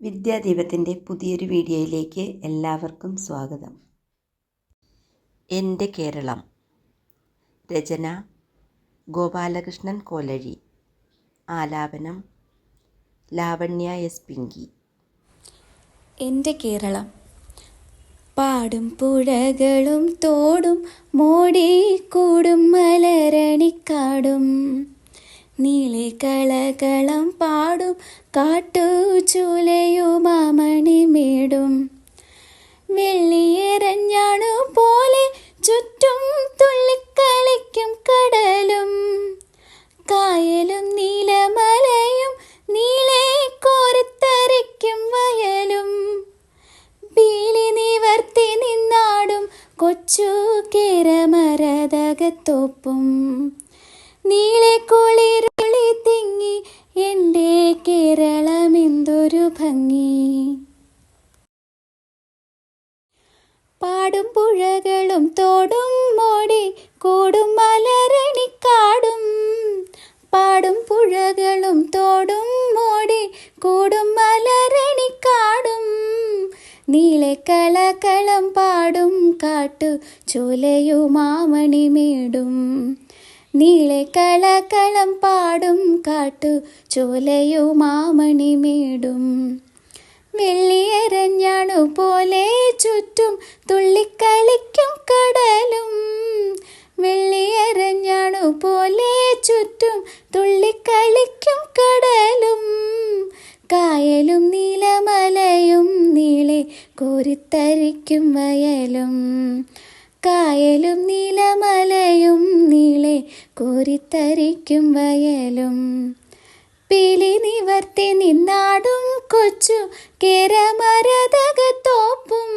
വിദ്യാദീപത്തിൻ്റെ പുതിയൊരു വീഡിയോയിലേക്ക് എല്ലാവർക്കും സ്വാഗതം. എൻ്റെ കേരളം. രചന ഗോപാലകൃഷ്ണൻ കോലഴി. ആലാപനം ലാവണ്യ എസ് പിങ്കി. എൻ്റെ കേരളം. പാടും പുഴകളും തോടും മോടിക്കൂടും മലരണിക്കാടും നീളെ കളകളം പാടും കാട്ടുചൂലയുമാമണിമേടും വെള്ളിയെരഞ്ഞാണു പോലെ ചുറ്റും തുള്ളിക്കളിക്കും കടലും കായലും നീലമലയും നീളെ കോരിത്തരിക്കും വയലും പീലി നിവർത്തി നിന്നാടും കൊച്ചു കേരമരതകത്തോപ്പും നീളെ കുളിരുളി തിങ്ങി എൻ്റെ കേരളമെന്തൊരു ഭംഗി. പാടും പുഴകളും തോടും മോടി കൂടും മലരണിക്കാടും പാടും പുഴകളും തോടും മോടി കൂടും മലരണിക്കാടും നീളെ കളകളം പാടും കാട്ടു ചോലയുമാമണിമേടും നീളെ കളകളം പാടും കാട്ടു ചോലയുമാമണിമേടും വെള്ളിയെരഞ്ഞാണു പോലെ ചുറ്റും തുള്ളിക്കളിക്കും കടലും വെള്ളിയെരഞ്ഞാണു പോലെ ചുറ്റും തുള്ളിക്കളിക്കും കടലും കായലും നീലമലയും നീളെ കോരിത്തരിക്കും വയലും കായലും നീലമലയും നീളെ കോരിത്തരിക്കും വയലും പീലി നിവർത്തി നിന്നാടും കൊച്ചു കേരമരതകത്തോപ്പും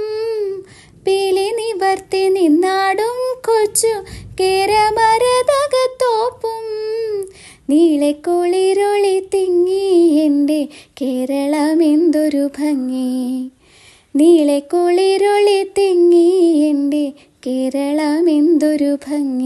പീലി നിവർത്തി നിന്നാടും കൊച്ചു കേരമരതകത്തോപ്പും നീളെ കുളിരുളി തിങ്ങി എൻ്റെ കേരളമെന്തൊരു ഭംഗി നീളെ കുളിരുളി തിങ്ങി എൻ്റെ കേരളമെന്തൊരു ഭംഗി.